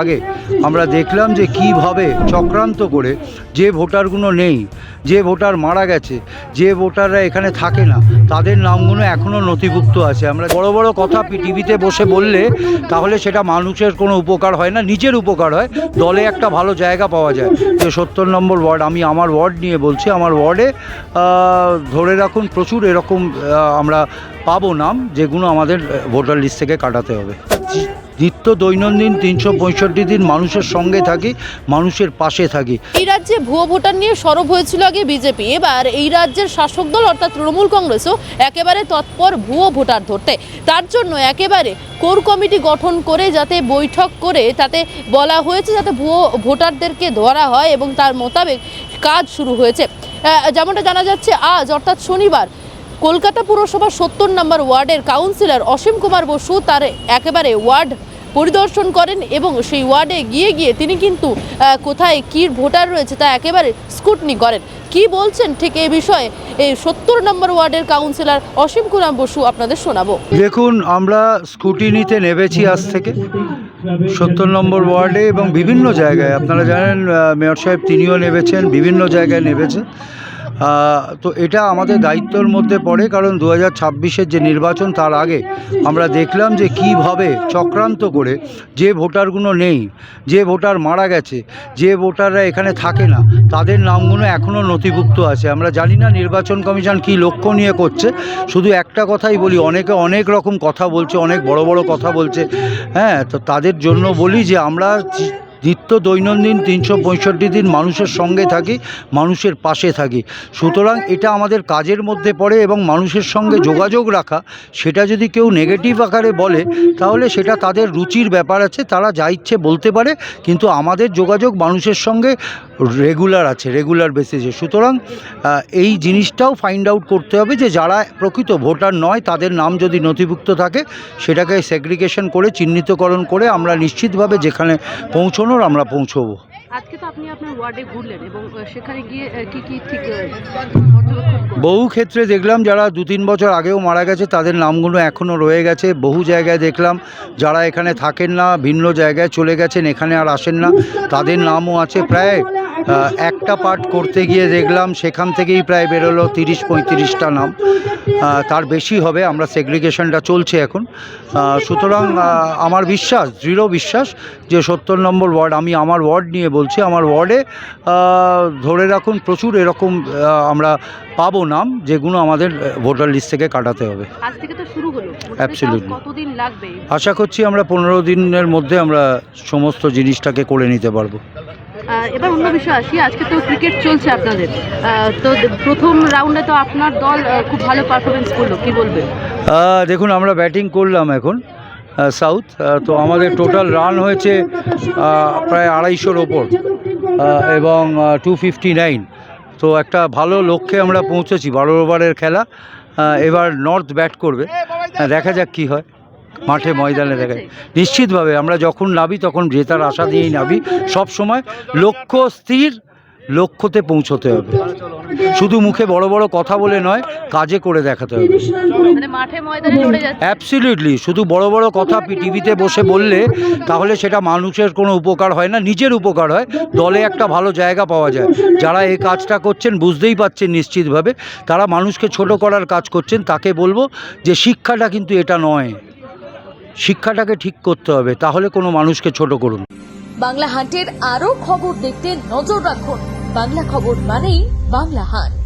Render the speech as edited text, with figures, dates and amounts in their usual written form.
আগে আমরা দেখলাম যে কিভাবে চক্রান্ত করে যে ভোটারগুলো নেই, যে ভোটার মারা গেছে, যে ভোটাররা এখানে থাকে না, তাদের নামগুলো এখনও নথিভুক্ত আছে। আমরা বড় বড় কথা টিভিতে বসে বললে তাহলে সেটা মানুষের কোনো উপকার হয় না, নিজের উপকার হয়, দলে একটা ভালো জায়গা পাওয়া যায়। যে 70 নম্বর ওয়ার্ড, আমি আমার ওয়ার্ড নিয়ে বলছি, আমার ওয়ার্ডে ধরে রাখুন প্রচুর এরকম আমরা পাবো নাম যেগুলো আমাদের ভোটার লিস্ট থেকে কাটাতে হবে। নিত্য দৈনন্দিন 365 দিন মানুষের সঙ্গে থাকি, মানুষের পাশে থাকি। এই রাজ্যে ভুয়ো ভোটার নিয়ে সরব হয়েছিল আগে বিজেপি, এবার এই রাজ্যের শাসক দল অর্থাৎ তৃণমূল কংগ্রেসও একেবারে তৎপর ভুয়ো ভোটার ধরতে। তার জন্য একেবারে কোর কমিটি গঠন করে যাতে বৈঠক করে তাতে বলা হয়েছে যাতে ভুয়ো ভোটারদেরকে ধরা হয় এবং তার মোতাবেক কাজ শুরু হয়েছে। যেমনটা জানা যাচ্ছে আজ অর্থাৎ শনিবার কলকাতা পুরসভার 70 নম্বর ওয়ার্ডের কাউন্সিলর অসীম কুমার বসু তার একেবারে ওয়ার্ড পরিদর্শন করেন এবং সেই ওয়ার্ডে গিয়ে তিনি কিন্তু কোথায় কী ভোটার রয়েছে তা একেবারে স্ক্রুটনি করেন। কি বলছেন ঠিক এই বিষয়ে এই 70 নম্বর ওয়ার্ডের কাউন্সিলর অসীম কুমার বসু আপনাদের শোনাবো। দেখুন, আমরা স্ক্রুটিনিতে নেমেছি আজ থেকে 70 নম্বর ওয়ার্ডে এবং বিভিন্ন জায়গায়। আপনারা জানেন মেয়র সাহেব তিনিও নেমেছেন, বিভিন্ন জায়গায় নেমেছেন। তো এটা আমাদের দায়িত্বের মধ্যে পড়ে, কারণ 2026-এর যে নির্বাচন তার আগে আমরা দেখলাম যে কিভাবে চক্রান্ত করে যে ভোটারগুলো নেই, যে ভোটার মারা গেছে, যে ভোটাররা এখানে থাকে না, তাদের নামগুলো এখনও নথিভুক্ত আছে। আমরা জানি না নির্বাচন কমিশন কী লক্ষ্য নিয়ে করছে। শুধু একটা কথাই বলি, অনেকে অনেক রকম কথা বলছে, অনেক বড় বড় কথা বলছে। তো তাদের জন্য বলি যে আমরা নিত্য দৈনন্দিন 365 দিন মানুষের সঙ্গে থাকি, মানুষের পাশে থাকি। সুতরাং এটা আমাদের কাজের মধ্যে পড়ে এবং মানুষের সঙ্গে যোগাযোগ রাখা, সেটা যদি কেউ নেগেটিভ আকারে বলে তাহলে সেটা তাদের রুচির ব্যাপার আছে, তারা যা ইচ্ছে বলতে পারে, কিন্তু আমাদের যোগাযোগ মানুষের সঙ্গে রেগুলার আছে, রেগুলার বেসিসে। সুতরাং এই জিনিসটাও ফাইন্ড আউট করতে হবে যে যারা প্রকৃত ভোটার নয় তাদের নাম যদি নথিভুক্ত থাকে সেটাকে সেগ্রিগেশন করে চিহ্নিতকরণ করে আমরা নিশ্চিতভাবে যেখানে পৌঁছানোর আমরা পৌঁছবো। আজকে তো আপনি আপনার ওয়ার্ডে ঘুরলেন এবং সেখানে গিয়ে কি ঠিক বহু ক্ষেত্রে দেখলাম যারা 2-3 বছর আগেও মারা গেছে তাদের নামগুলো এখনও রয়ে গেছে। বহু জায়গায় দেখলাম যারা এখানে থাকেন না, ভিন্ন জায়গায় চলে গেছেন, এখানে আর আসেন না, তাদের নামও আছে। প্রায় একটা পার্ট করতে গিয়ে দেখলাম সেখান থেকেই প্রায় বেরোলো 30-35টা নাম, তার বেশি হবে। আমরা সেগ্রিগেশনটা চলছে এখন। সুতরাং আমার বিশ্বাস, দৃঢ় বিশ্বাস যে 70 নম্বর ওয়ার্ড, আমি আমার ওয়ার্ড নিয়ে বলছি, আমার ওয়ার্ডে ধরে রাখুন প্রচুর এরকম আমরা পাবো নাম যেগুলো আমাদের ভোটার লিস্ট থেকে কাটাতে হবে। আজ থেকে তো শুরু হলো, অ্যাবসলিউটলি। কতদিন লাগবে? আশা করছি আমরা 15 দিনের মধ্যে আমরা সমস্ত জিনিসটাকে করে নিতে পারবো। এবার অন্য বিষয় আসি, আজকে তো ক্রিকেট চলছে আপনাদের, তো প্রথম রাউন্ডে তো আপনার দল খুব ভালো পারফরমেন্স করলো, কি বলবেন? দেখুন, আমরা ব্যাটিং করলাম এখন সাউথ, তো আমাদের টোটাল রান হয়েছে প্রায় 250-র ওপর এবং 259। তো একটা ভালো লক্ষ্যে আমরা পৌঁছেছি। 12 ওভারের খেলা, এবার নর্থ ব্যাট করবে, দেখা যাক কি হয় মাঠে ময়দানে। দেখায় নিশ্চিতভাবে আমরা যখন নামি তখন জেতার আশা দিয়েই নামি। সব সময় লক্ষ্য স্থির, লক্ষ্যতে পৌঁছতে হবে। শুধু মুখে বড় বড় কথা বলে নয়, কাজে করে দেখাতে হবে। অ্যাবসলিউটলি। শুধু বড় বড় কথা টিভিতে বসে বললে তাহলে সেটা মানুষের কোনো উপকার হয় না, নিজের উপকার হয়, দলে একটা ভালো জায়গা পাওয়া যায়। যারা এই কাজটা করছেন বুঝতেই পাচ্ছেন নিশ্চিতভাবে তারা মানুষকে ছোট করার কাজ করছেন। তাকে বলবো যে শিক্ষাটা কিন্তু এটা নয়, শিক্ষাটাকে ঠিক করতে হবে, তাহলে কোনো মানুষকে ছোট করুন। বাংলা হান্টের আরো খবর দেখতে নজর রাখুন। বাংলা খবর মানেই বাংলা হান্ট।